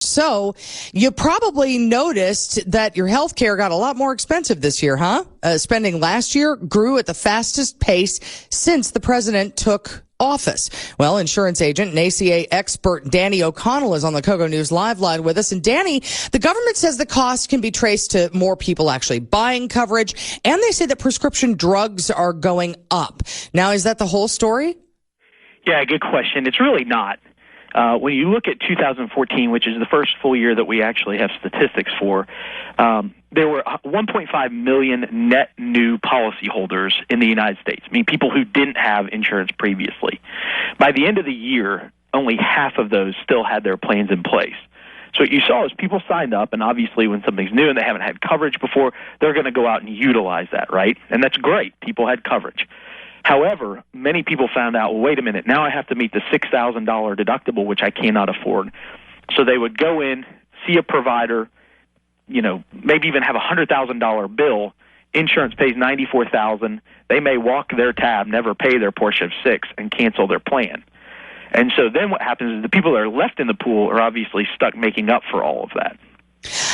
So you probably noticed that your health care got a lot more expensive this year, huh? Spending last year grew at the fastest pace since the president took office. Well, insurance agent and ACA expert Danny O'Connell is on the KOGO News Live line with us. And Danny, the government says the cost can be traced to more people actually buying coverage, and they say that prescription drugs are going up. Now, is that the whole story? Yeah, good question. It's really not. When you look at 2014, which is the first full year that we actually have statistics for, there were 1.5 million net new policyholders in the United States, I mean people who didn't have insurance previously. By the end of the year, only half of those still had their plans in place. So what you saw is people signed up, and obviously when something's new and they haven't had coverage before, they're going to go out and utilize that, right? And that's great. People had coverage. However, many people found out, well, wait a minute, now I have to meet the $6,000 deductible, which I cannot afford. So they would go in, see a provider, maybe even have a $100,000 bill. Insurance pays $94,000. They may walk their tab, never pay their portion of $6,000, and cancel their plan. And so then what happens is the people that are left in the pool are obviously stuck making up for all of that.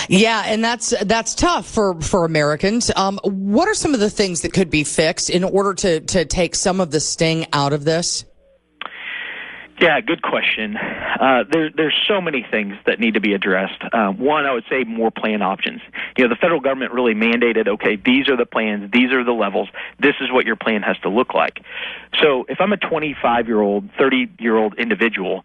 Yeah, and that's tough for Americans. What are some of the things that could be fixed in order to take some of the sting out of this? Yeah, good question. There's so many things that need to be addressed. One, I would say more plan options. The federal government really mandated, okay, these are the plans, these are the levels, this is what your plan has to look like. So if I'm a 25-year-old, 30-year-old individual,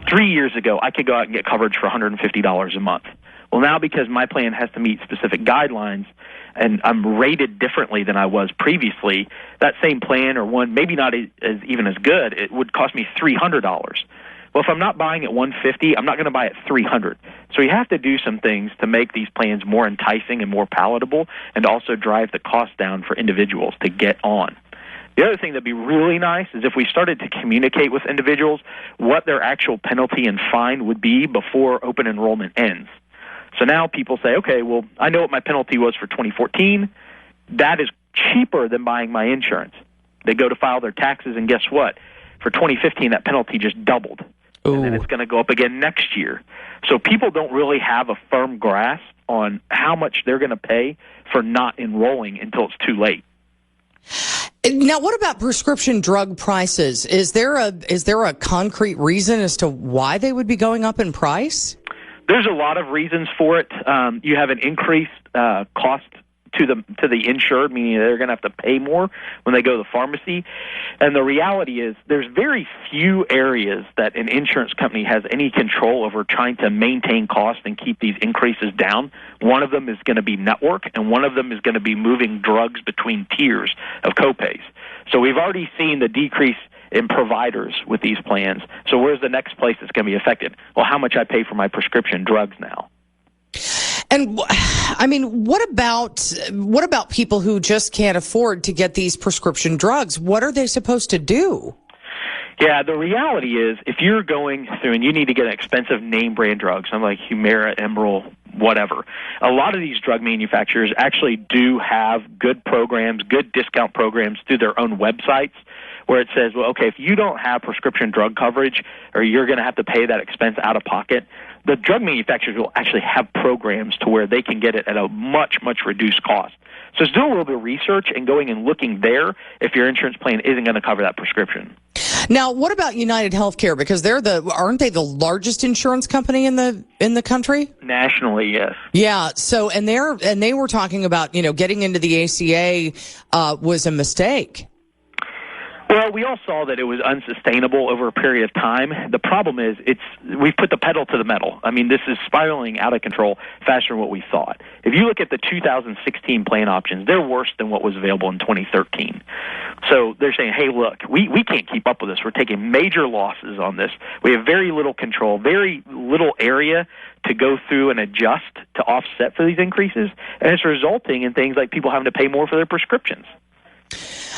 3 years ago, I could go out and get coverage for $150 a month. Well, now because my plan has to meet specific guidelines and I'm rated differently than I was previously, that same plan or one, maybe not even as good, it would cost me $300. Well, if I'm not buying at $150, I'm not going to buy at $300. So you have to do some things to make these plans more enticing and more palatable and also drive the cost down for individuals to get on. The other thing that would be really nice is if we started to communicate with individuals what their actual penalty and fine would be before open enrollment ends. So now people say, okay, well, I know what my penalty was for 2014. That is cheaper than buying my insurance. They go to file their taxes, and guess what? For 2015, that penalty just doubled. Ooh. And then it's going to go up again next year. So people don't really have a firm grasp on how much they're going to pay for not enrolling until it's too late. Now, what about prescription drug prices? Is there a concrete reason as to why they would be going up in price? There's a lot of reasons for it. You have an increased cost to the insured, meaning they're going to have to pay more when they go to the pharmacy. And the reality is there's very few areas that an insurance company has any control over trying to maintain costs and keep these increases down. One of them is going to be network, and one of them is going to be moving drugs between tiers of copays. So we've already seen the decrease in providers with these plans. So where's the next place that's going to be affected? Well, how much I pay for my prescription drugs now. And I mean, what about people who just can't afford to get these prescription drugs? What are they supposed to do? Yeah, the reality is if you're going through and you need to get an expensive name brand drug, something like Humira, Emerald, whatever, a lot of these drug manufacturers actually do have good programs, good discount programs through their own websites where it says, well, okay, if you don't have prescription drug coverage or you're going to have to pay that expense out of pocket, the drug manufacturers will actually have programs to where they can get it at a much, much reduced cost. So it's doing a little bit of research and going and looking there if your insurance plan isn't going to cover that prescription. Now, what about United Healthcare? Because aren't they the largest insurance company in the country? Nationally, yes. Yeah. So and they were talking about getting into the ACA was a mistake. Well, we all saw that it was unsustainable over a period of time. The problem is we've put the pedal to the metal. I mean, this is spiraling out of control faster than what we thought. If you look at the 2016 plan options, they're worse than what was available in 2013. So they're saying, hey, look, we can't keep up with this. We're taking major losses on this. We have very little control, very little area to go through and adjust to offset for these increases, and it's resulting in things like people having to pay more for their prescriptions.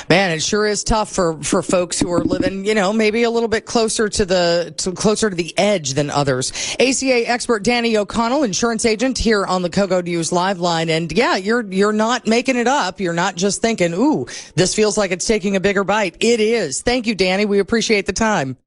Man, it sure is tough for folks who are living, maybe a little bit closer to the edge than others. ACA expert Danny O'Connell, insurance agent here on the KOGO News Live line. And yeah, you're not making it up. You're not just thinking, ooh, this feels like it's taking a bigger bite. It is. Thank you, Danny. We appreciate the time.